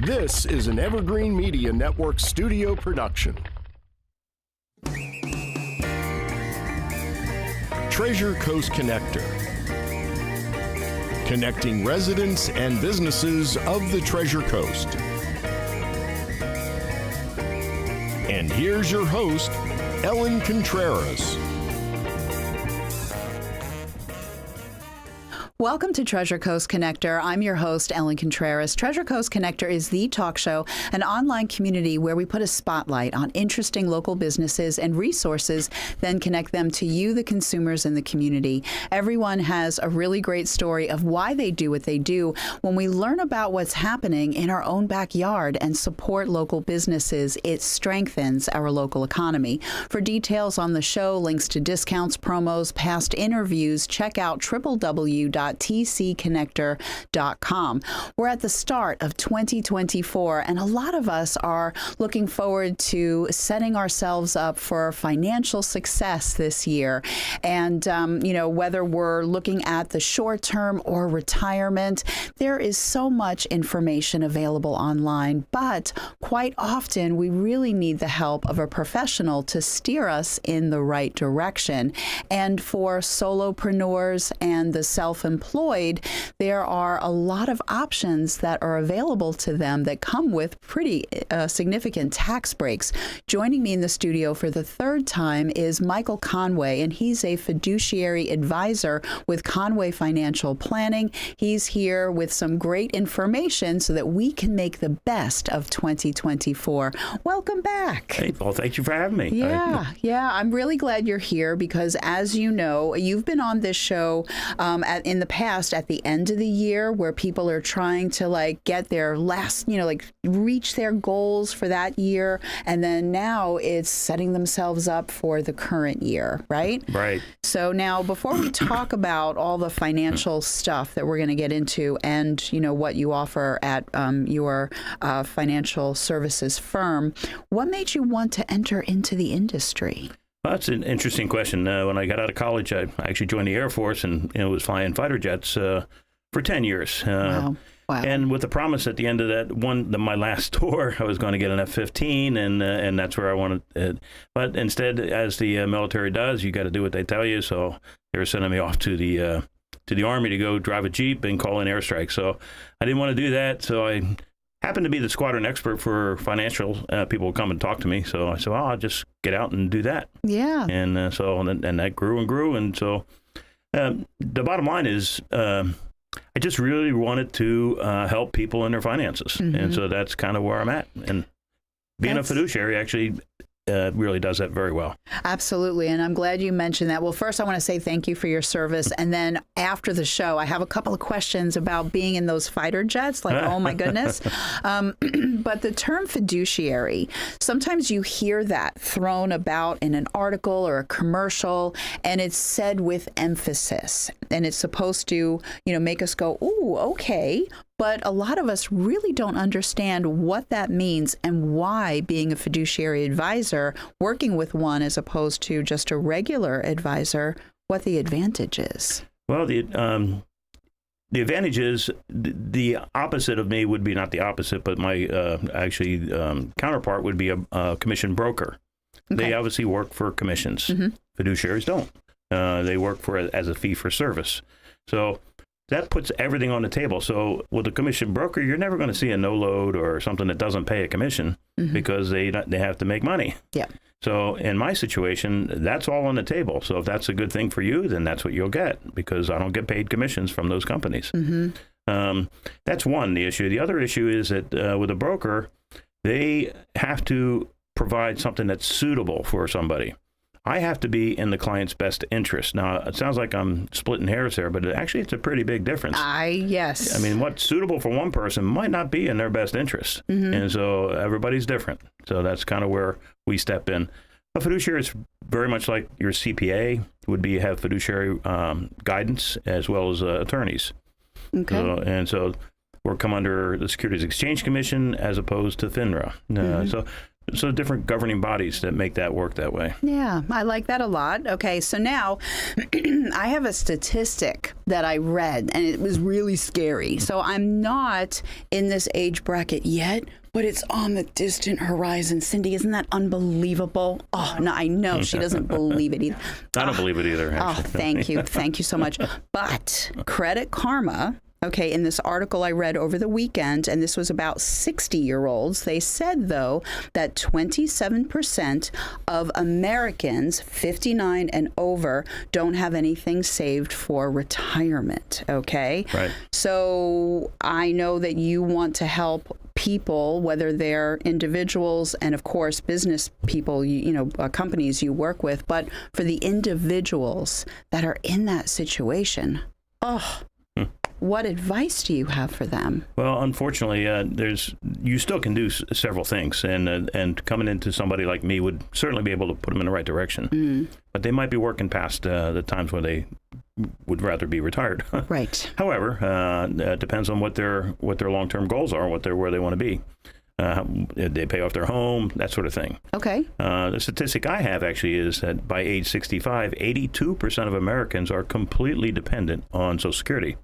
This is an Evergreen Media Network studio production. Treasure Coast Connector. Connecting residents and businesses of the Treasure Coast. And here's your host, Ellen Contreras. Welcome to Treasure Coast Connector. I'm your host, Ellen Contreras. Treasure Coast Connector is the talk show, an online community where we put a spotlight on interesting local businesses and resources, then connect them to you, the consumers in the community. Everyone has a really great story of why they do what they do. When we learn about what's happening in our own backyard and support local businesses, it strengthens our local economy. For details on the show, links to discounts, promos, past interviews, check out www.tcconnector.com. We're at the start of 2024, and a lot of us are looking forward to setting ourselves up for financial success this year. And, whether we're looking at the short term or retirement, there is so much information available online, but quite often we really need the help of a professional to steer us in the right direction. And for solopreneurs and the self-employed, there are a lot of options that are available to them that come with pretty significant tax breaks. Joining me in the studio for the third time is Michael Conway, and he's a fiduciary advisor with Conway Financial Planning. He's here with some great information so that we can make the best of 2024. Welcome back. Hey, well, thank you for having me. Yeah. I'm really glad you're here because, as you know, you've been on this show in the past at the end of the year where people are trying to get their last, reach their goals for that year. And then now it's setting themselves up for the current year, right? Right. So now before we talk about all the financial stuff that we're going to get into and, what you offer at your financial services firm, what made you want to enter into the industry? Well, that's an interesting question. When I got out of college, I actually joined the Air Force and was flying fighter jets for 10 years. Wow. And with the promise at the end of that my last tour, I was going to get an F-15, and that's where I wanted. But instead, as the military does, you got to do what they tell you. So they were sending me off to the Army to go drive a Jeep and call in airstrikes. So I didn't want to do that. So I happened to be the squadron expert for financial people would come and talk to me. So I said, well, I'll just get out and do that. Yeah. And and that grew and grew. And so the bottom line is I just really wanted to help people in their finances. Mm-hmm. And so that's kind of where I'm at. And being a fiduciary actually really does that very well. Absolutely. And I'm glad you mentioned that. Well, first, I want to say thank you for your service. And then after the show, I have a couple of questions about being in those fighter jets. Oh, my goodness. But the term fiduciary, sometimes you hear that thrown about in an article or a commercial, and it's said with emphasis. And it's supposed to, make us go, ooh, okay. But a lot of us really don't understand what that means and why being a fiduciary advisor, working with one as opposed to just a regular advisor, what the advantage is. Well, the advantage is the opposite of me would be not the opposite, but my counterpart would be a commission broker. Okay. They obviously work for commissions. Mm-hmm. Fiduciaries don't. They work as a fee for service. So that puts everything on the table. So with a commission broker, you're never going to see a no load or something that doesn't pay a commission mm-hmm. because they have to make money. Yeah. So in my situation, that's all on the table. So if that's a good thing for you, then that's what you'll get because I don't get paid commissions from those companies. Mm-hmm. That's one, the issue. The other issue is that with a broker, they have to provide something that's suitable for somebody. I have to be in the client's best interest. Now, it sounds like I'm splitting hairs there, but actually it's a pretty big difference. Yes. I mean, what's suitable for one person might not be in their best interest. Mm-hmm. And so everybody's different. So that's kind of where we step in. A fiduciary is very much like your CPA would have fiduciary guidance as well as attorneys. Okay. So we're come under the Securities Exchange Commission as opposed to FINRA. Mm-hmm. So So different governing bodies that make that work that way. Yeah, I like that a lot. Okay, so now I have a statistic that I read, and it was really scary. So I'm not in this age bracket yet, but it's on the distant horizon. Cindy, isn't that unbelievable? Oh, no, I know she doesn't believe it either. I don't believe it either, actually. Oh, thank you. Thank you so much. But Credit Karma, okay, in this article I read over the weekend, and this was about 60-year-olds, they said, though, that 27% of Americans 59 and over don't have anything saved for retirement, okay? Right. So I know that you want to help people, whether they're individuals and, of course, business people, companies you work with, but for the individuals that are in that situation, what advice do you have for them? Well, unfortunately, you still can do several things, and coming into somebody like me would certainly be able to put them in the right direction. But they might be working past the times when they would rather be retired. Right. However, it depends on what their long-term goals are, where they want to be. They pay off their home, that sort of thing. Okay. The statistic I have actually is that by age 65, 82% of Americans are completely dependent on Social Security.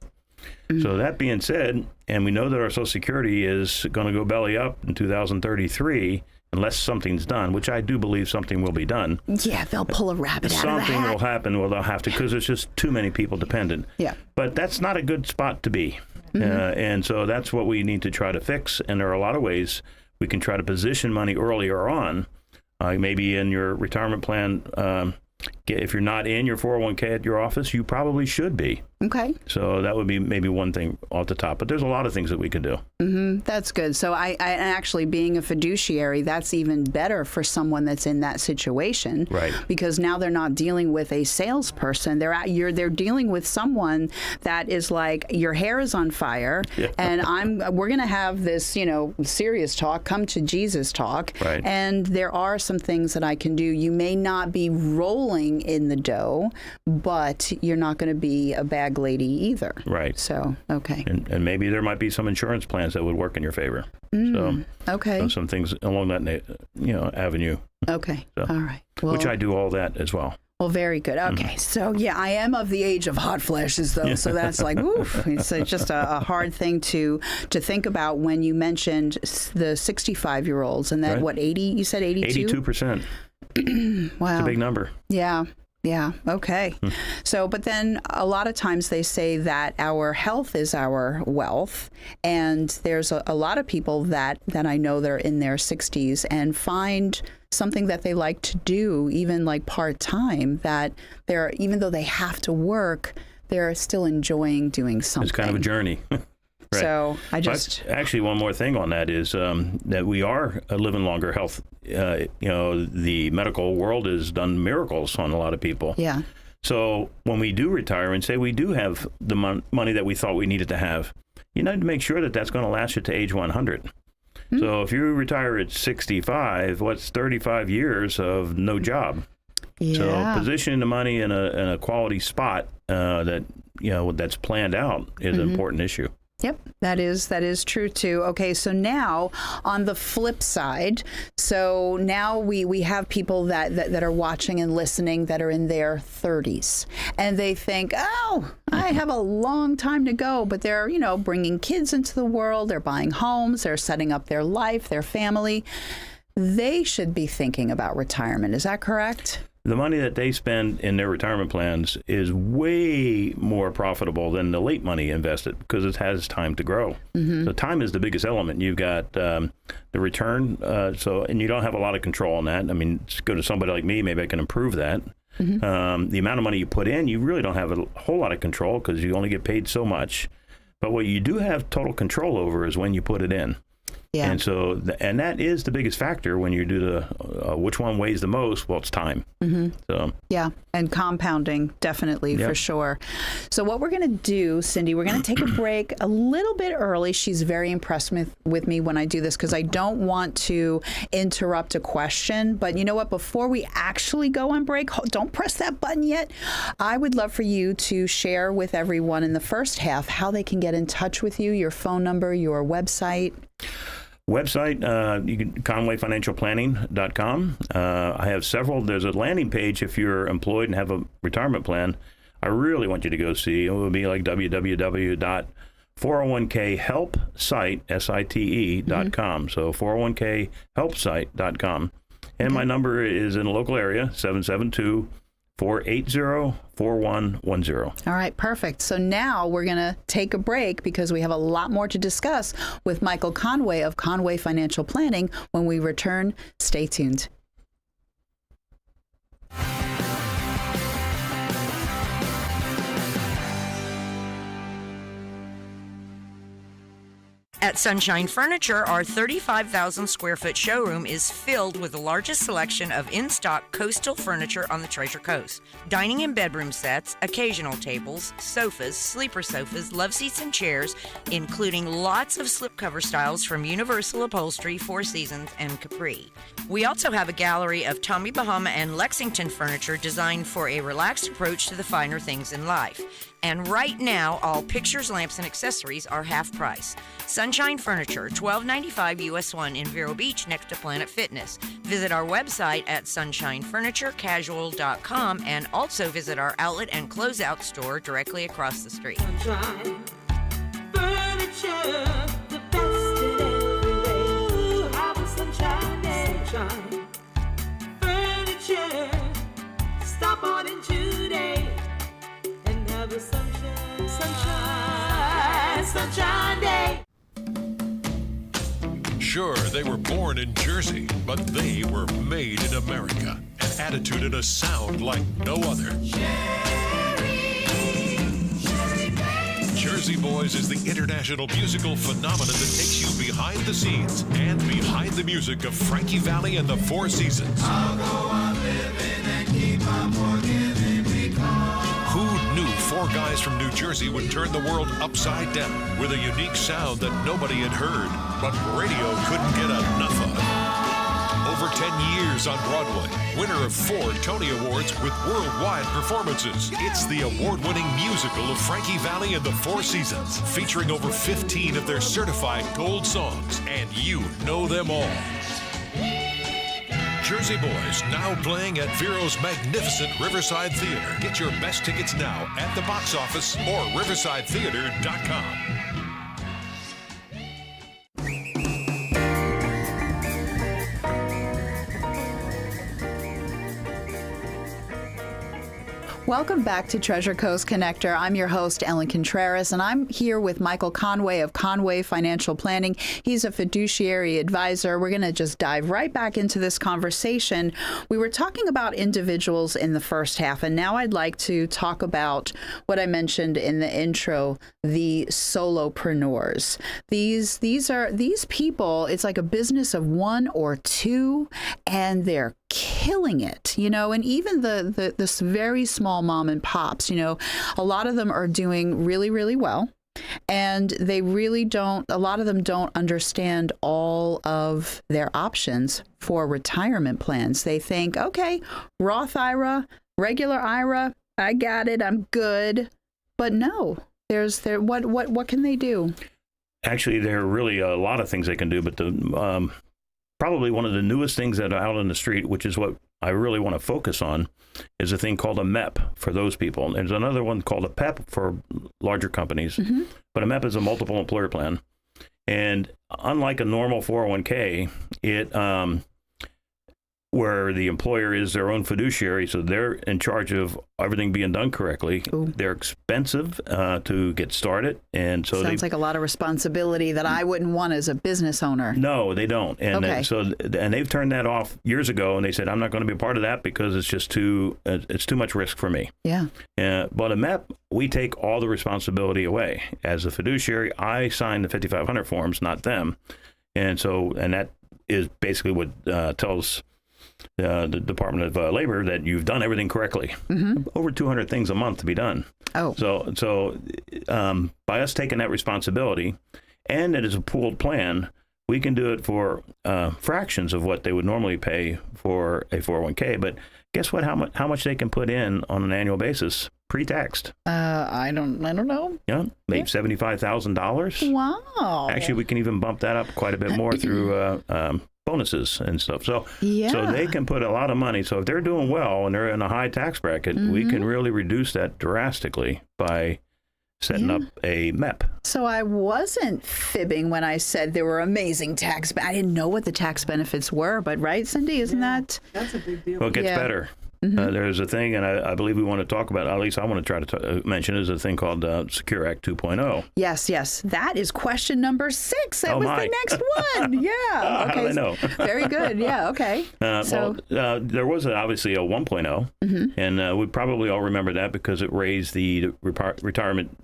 So that being said, and we know that our Social Security is going to go belly up in 2033 unless something's done, which I do believe something will be done. Yeah, they'll pull a rabbit out of the hat. Something will happen. Well, they'll have to, because there's just too many people dependent. Yeah. But that's not a good spot to be. And so that's what we need to try to fix. And there are a lot of ways we can try to position money earlier on. Maybe in your retirement plan, if you're not in your 401k at your office, you probably should be. Okay. So that would be maybe one thing off the top. But there's a lot of things that we could do. That's good. So I actually, being a fiduciary, that's even better for someone that's in that situation. Right. Because now they're not dealing with a salesperson. They're dealing with someone that is like, your hair is on fire, and we're going to have this, serious talk, come to Jesus talk. Right. And there are some things that I can do. You may not be rolling in the dough, but you're not going to be a bag lady either. Right. So, okay. And maybe there might be some insurance plans that would work in your favor. Okay. So some things along that avenue. Okay. So, all right. Well, which I do all that as well. Well, very good. Okay. So, yeah, I am of the age of hot flashes, though. So that's like, oof. It's just a hard thing to think about when you mentioned the 65-year-olds and that, what, 80? You said 82? 82%. Wow. It's a big number. Yeah. Yeah. Okay. So, but then a lot of times they say that our health is our wealth. And there's a lot of people that I know that are in their 60s and find something that they like to do, even like part-time, that even though they have to work, they're still enjoying doing something. It's kind of a journey. Right. So actually, one more thing on that is that we are living longer. Health, the medical world has done miracles on a lot of people. Yeah. So when we do retire and say we do have the money that we thought we needed to have, you need to make sure that that's going to last you to age 100. So if you retire at 65, what's 35 years of no job? Yeah. So positioning the money in a quality spot that's planned out is an important issue. Yep, that is true too. Okay, so now on the flip side, so now we have people that are watching and listening that are in their 30s, and they think, oh, I have a long time to go, but they're bringing kids into the world, they're buying homes, they're setting up their life, their family. They should be thinking about retirement. Is that correct? The money that they spend in their retirement plans is way more profitable than the late money invested because it has time to grow. So time is the biggest element. You've got the return, and you don't have a lot of control on that. I mean, go to somebody like me, maybe I can improve that. The amount of money you put in, you really don't have a whole lot of control because you only get paid so much. But what you do have total control over is when you put it in. Yeah. And so, that is the biggest factor when you do the which one weighs the most. Well, it's time. So yeah, and compounding definitely for sure. So what we're going to do, Cindy, we're going to take a break a little bit early. She's very impressed with me when I do this because I don't want to interrupt a question. But you know what? Before we actually go on break, don't press that button yet. I would love for you to share with everyone in the first half how they can get in touch with you, your phone number, your website. Website, you can conwayfinancialplanning.com. I have several. There's a landing page if you're employed and have a retirement plan. I really want you to go see. It would be like www.401khelpsite.com. So 401khelpsite.com. And my number is in the local area, 772-480-4110. All right, perfect. So now we're going to take a break because we have a lot more to discuss with Michael Conway of Conway Financial Planning. When we return, stay tuned. At Sunshine Furniture, our 35,000 square foot showroom is filled with the largest selection of in-stock coastal furniture on the Treasure Coast. Dining and bedroom sets, occasional tables, sofas, sleeper sofas, love seats and chairs, including lots of slipcover styles from Universal Upholstery, Four Seasons, and Capri. We also have a gallery of Tommy Bahama and Lexington furniture designed for a relaxed approach to the finer things in life. And right now, all pictures, lamps, and accessories are half price. Sunshine Furniture, $12.95 US 1 in Vero Beach next to Planet Fitness. Visit our website at sunshinefurniturecasual.com and also visit our outlet and closeout store directly across the street. Sunshine Furniture, the best in every way. Have a sunshine day. Sunshine Furniture, stop on in today. The sunshine, sunshine, sunshine day. Sure, they were born in Jersey, but they were made in America. An attitude and a sound like no other. Jersey Boys is the international musical phenomenon that takes you behind the scenes and behind the music of Frankie Valli and the Four Seasons. I'll go on living and keep on forgiving because... Who knew four guys from New Jersey would turn the world upside down with a unique sound that nobody had heard, but radio couldn't get enough of? Over 10 years on Broadway, winner of 4 Tony Awards with worldwide performances. It's the award-winning musical of Frankie Valli and the Four Seasons, featuring over 15 of their certified gold songs, and you know them all. Jersey Boys, now playing at Vero's magnificent Riverside Theater. Get your best tickets now at the box office or riversidetheater.com. Welcome back to Treasure Coast Connector. I'm your host, Ellen Contreras, and I'm here with Michael Conway of Conway Financial Planning. He's a fiduciary advisor. We're going to just dive right back into this conversation. We were talking about individuals in the first half, and now I'd like to talk about what I mentioned in the intro, the solopreneurs. These people, it's like a business of one or two, and they're killing it, and even this very small mom and pops, a lot of them are doing really, really well. And a lot of them don't understand all of their options for retirement plans. They think, okay, Roth IRA, regular IRA, I got it, I'm good. But no, what can they do? Actually, there are really a lot of things they can do, but the probably one of the newest things that are out on the street, which is what I really want to focus on, is a thing called a MEP for those people. There's another one called a PEP for larger companies, but a MEP is a multiple employer plan. And unlike a normal 401k, it where the employer is their own fiduciary, so they're in charge of everything being done correctly. Ooh. They're expensive to get started, and so sounds like a lot of responsibility that I wouldn't want as a business owner. No, they don't, and okay. And they've turned that off years ago, and they said, I'm not going to be a part of that because it's just too much risk for me. Yeah. But a MEP, we take all the responsibility away. As a fiduciary, I sign the 5500 forms, not them, and that is basically what tells the Department of Labor that you've done everything correctly. Over 200 things a month to be done. Oh. So by us taking that responsibility, and it is a pooled plan, we can do it for fractions of what they would normally pay for a 401k. But guess what? How much they can put in on an annual basis pre-taxed. I don't know. Yeah, made $75,000. Wow. Actually, we can even bump that up quite a bit more through bonuses and stuff. So they can put a lot of money. So if they're doing well and they're in a high tax bracket, we can really reduce that drastically by setting up a MEP. So I wasn't fibbing when I said there were amazing tax. I didn't know what the tax benefits were, but right, Cindy, isn't that? That's a big deal. Well, it gets better. There's a thing, and I believe we want to talk about, at least I want to try to mention, is a thing called Secure Act 2.0. Yes. That is question number 6. That was my. the next one. Yeah. How Okay. did I know? Very good. Yeah. Okay. There was obviously a 1.0, and we probably all remember that because it raised the retirement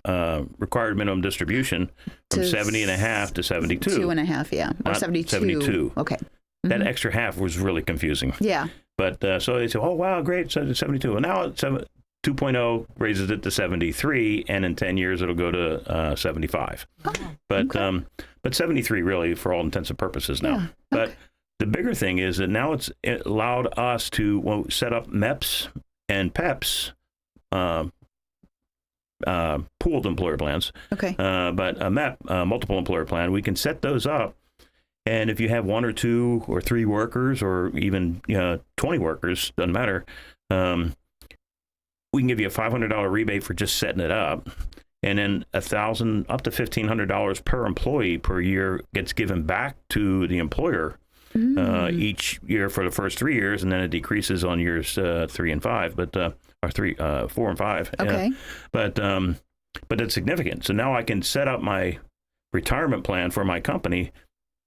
required minimum distribution from 70.5 to 72. 2.5, yeah. Or 72. 72. Okay. That extra half was really confusing. Yeah. But so they said, oh, wow, great, so it's 72. Well, now 2.0 raises it to 73, and in 10 years it'll go to 75. Oh, but 73 really for all intents and purposes now. Yeah, But the bigger thing is that now it allowed us to set up MEPs and PEPs, pooled employer plans. Okay. But a MEP, multiple employer plan, we can set those up. And if you have 1 or 2 or 3 workers, or even 20 workers, doesn't matter, we can give you a $500 rebate for just setting it up, and then $1,000 up to $1,500 per employee per year gets given back to the employer each year for the first 3 years, and then it decreases on years 3 and 5, but 4 and 5. Okay. But it's significant. So now I can set up my retirement plan for my company,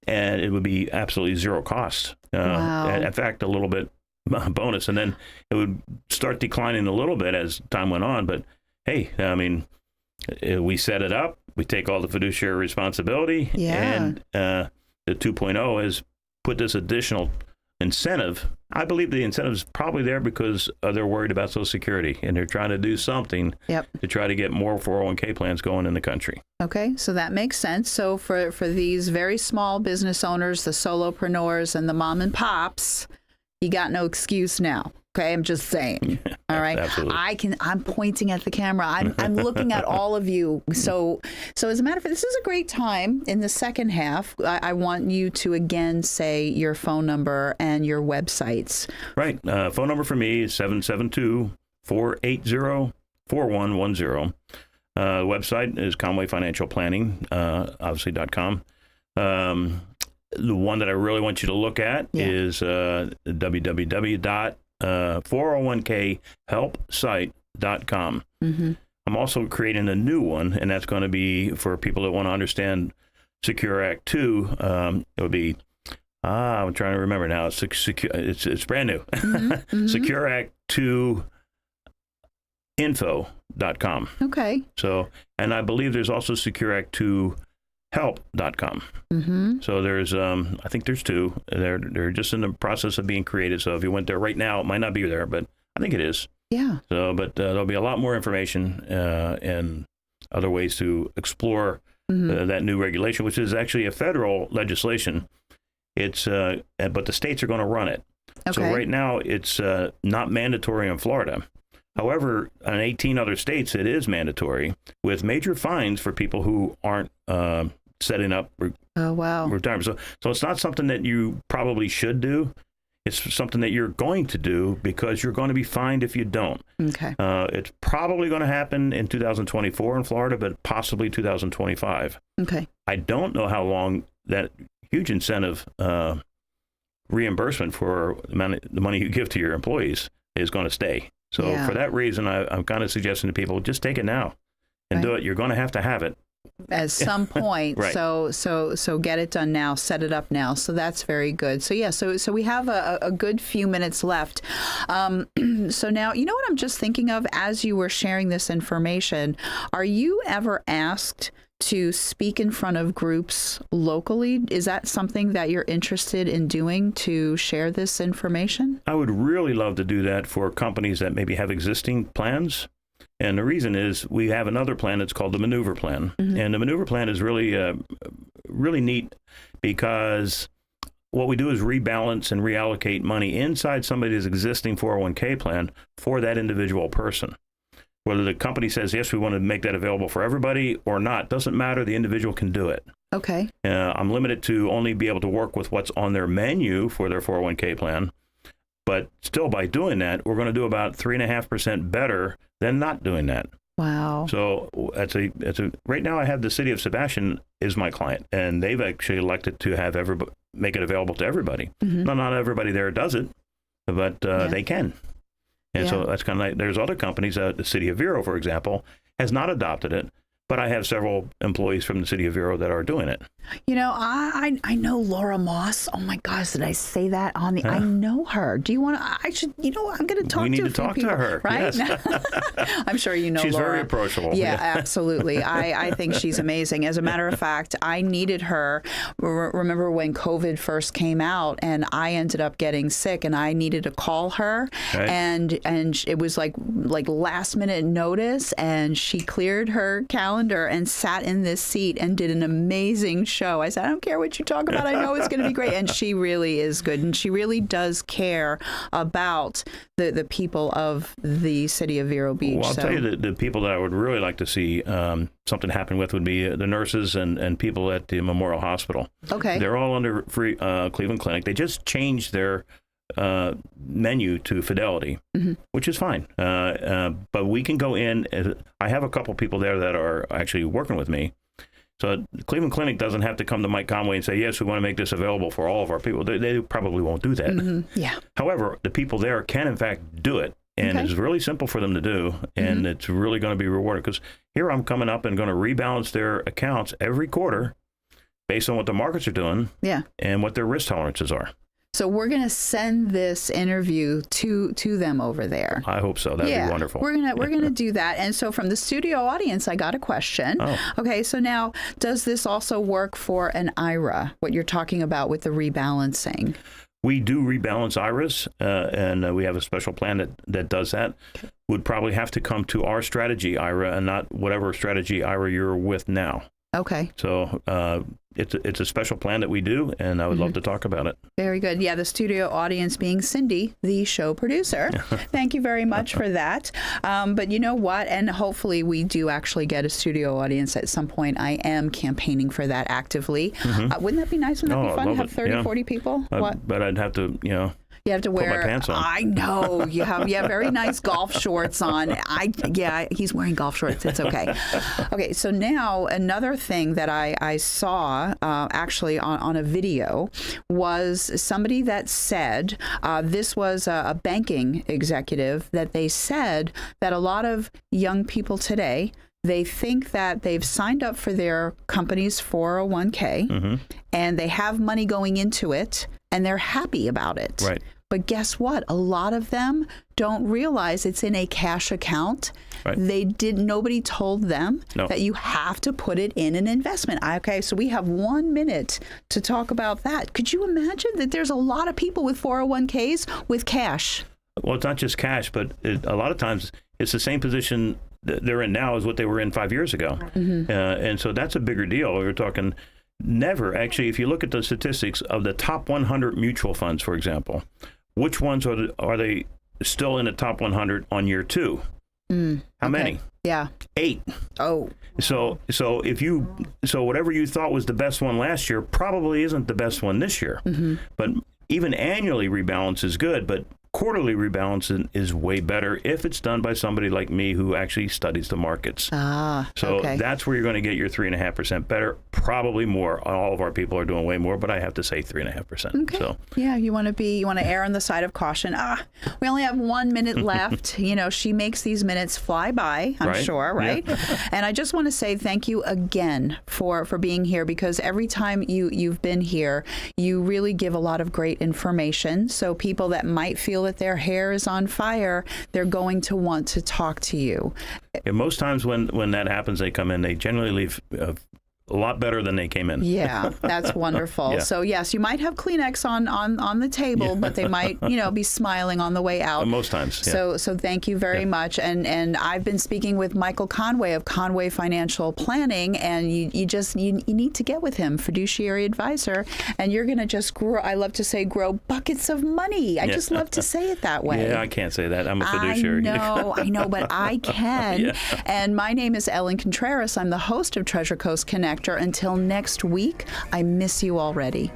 and it would be absolutely zero cost. Wow. In fact, a little bit bonus, and then it would start declining a little bit as time went on. But hey, I mean, we set it up, we take all the fiduciary responsibility, and the 2.0 has put this additional incentive. I believe the incentive is probably there because they're worried about Social Security, and they're trying to do something to try to get more 401k plans going in the country. Okay, so that makes sense. So for these very small business owners, the solopreneurs and the mom and pops, you got no excuse now. Okay, I'm just saying. All right. Absolutely. I'm pointing at the camera. I'm looking at all of you. So as a matter of fact, this is a great time in the second half. I want you to again say your phone number and your websites. Right. Phone number for me is 772-480-4110. Website is Conway Financial Planning, obviously.com. The one that I really want you to look at is www.401khelpsite.com. I'm also creating a new one, and that's going to be for people that want to understand Secure Act 2. It would be, I'm trying to remember now. It's brand new. Secure Act 2 info.com. Okay. So, and I believe there's also Secure Act 2 help.com. So there's, I think there's 2. They're just in the process of being created. So if you went there right now, it might not be there, but I think it is. Yeah. So, but there'll be a lot more information and other ways to explore that new regulation, which is actually a federal legislation. It's, but the states are going to run it. Okay. So right now it's not mandatory in Florida. However, in 18 other states, it is mandatory with major fines for people who aren't setting up retirement. So it's not something that you probably should do. It's something that you're going to do because you're going to be fined if you don't. Okay. It's probably going to happen in 2024 in Florida, but possibly 2025. Okay. I don't know how long that huge incentive reimbursement for the money you give to your employees is going to stay. So for that reason, I'm kind of suggesting to people, just take it now and do it. You're going to have it. At some point. Right. So get it done now, set it up now. So that's very good. So yeah, so we have a good few minutes left. So now, you know what I'm just thinking of as you were sharing this information? Are you ever asked to speak in front of groups locally? Is that something that you're interested in doing, to share this information? I would really love to do that for companies that maybe have existing plans. And the reason is we have another plan that's called the Maneuver Plan. And the Maneuver Plan is really, really neat because what we do is rebalance and reallocate money inside somebody's existing 401k plan for that individual person. Whether the company says, yes, we want to make that available for everybody or not, doesn't matter. The individual can do it. Okay. I'm limited to only be able to work with what's on their menu for their 401k plan. But still, by doing that, we're going to do about 3.5% better than not doing that. Wow. So right now I have the city of Sebastian is my client, and they've actually elected to have make it available to everybody. Mm-hmm. Not everybody there does it, but they can. And so that's kind of like, there's other companies, the city of Vero, for example, has not adopted it. But I have several employees from the city of Vero that are doing it. You know, I know Laura Moss. Oh my gosh, did I say that on the? I know her. Do you want to? I should. You know, I'm going to talk. We need to a to few talk people, to her. right? Yes. I'm sure you know. She's Laura. very approachable. Yeah, absolutely. I think she's amazing. As a matter of fact, I needed her. Remember when COVID first came out, and I ended up getting sick, and I needed to call her, Right. and it was like last minute notice, and she cleared her calendar and sat in this seat and did an amazing show. I said, I don't care what you talk about. I know it's going to be great. And she really is good. And she really does care about the people of the city of Vero Beach. Well, I'll tell you the people that I would really like to see something happen with would be the nurses and people at the Memorial Hospital. Okay. They're all under free Cleveland Clinic. They just changed their menu to Fidelity, which is fine. But we can go in. I have a couple people there that are actually working with me. So Cleveland Clinic doesn't have to come to Mike Conway and say, yes, we want to make this available for all of our people. They probably won't do that. Yeah. However, the people there can, in fact, do it. And it's really simple for them to do. And it's really going to be rewarded. Because here I'm coming up and going to rebalance their accounts every quarter based on what the markets are doing and what their risk tolerances are. So we're going to send this interview to them over there. I hope so. That'd be wonderful. We're gonna do that. And so from the studio audience, I got a question. Oh. Okay, so now does this also work for an IRA? What you're talking about with the rebalancing? We do rebalance IRAs, and we have a special plan that does that. Okay. Would probably have to come to our strategy IRA and not whatever strategy IRA you're with now. Okay. So it's a special plan that we do, and I would love to talk about it. Very good. Yeah, the studio audience being Cindy, the show producer. Thank you very much for that. But you know what? And hopefully we do actually get a studio audience at some point. I am campaigning for that actively. Wouldn't that be nice? Wouldn't that be fun to have 30, 40 people? But I'd have to, you have to wear. Put my pants on. I know you have. Yeah, very nice golf shorts on. He's wearing golf shorts. It's okay. Okay, so now another thing that I saw actually on a video was somebody that said this was a banking executive that they said that a lot of young people today, they think that they've signed up for their company's 401k and they have money going into it and they're happy about it. Right. But guess what? A lot of them don't realize it's in a cash account. Right. Nobody told them that you have to put it in an investment. Okay, so we have 1 minute to talk about that. Could you imagine that there's a lot of people with 401ks with cash? Well, it's not just cash, but a lot of times it's the same position that they're in now as what they were in 5 years ago. And so that's a bigger deal. We're talking never, actually, if you look at the statistics of the top 100 mutual funds, for example, which ones are they still in the top 100 on year 2? How many? Yeah. 8. Oh. So whatever you thought was the best one last year probably isn't the best one this year. But even annually rebalance is good, but quarterly rebalancing is way better if it's done by somebody like me who actually studies the markets. So that's where you're going to get your 3.5% better, probably more. All of our people are doing way more, but I have to say 3.5%. Okay. So yeah, you want to err on the side of caution. We only have 1 minute left. She makes these minutes fly by, I'm sure, right? Yeah. And I just want to say thank you again for being here, because every time you've been here, you really give a lot of great information. So people that might feel that their hair is on fire, they're going to want to talk to you. Yeah, most times when that happens, they come in, they generally leave a lot better than they came in. Yeah, that's wonderful. Yeah. So yes, you might have Kleenex on the table, but they might, be smiling on the way out. Most times. Yeah. So thank you very much. And I've been speaking with Michael Conway of Conway Financial Planning, and you need to get with him, fiduciary advisor, and you're going to just grow. I love to say grow buckets of money. I just love to say it that way. Yeah, I can't say that. I'm a fiduciary. I know, but I can. Yeah. And my name is Ellen Contreras. I'm the host of Treasure Coast Connector. Until next week, I miss you already.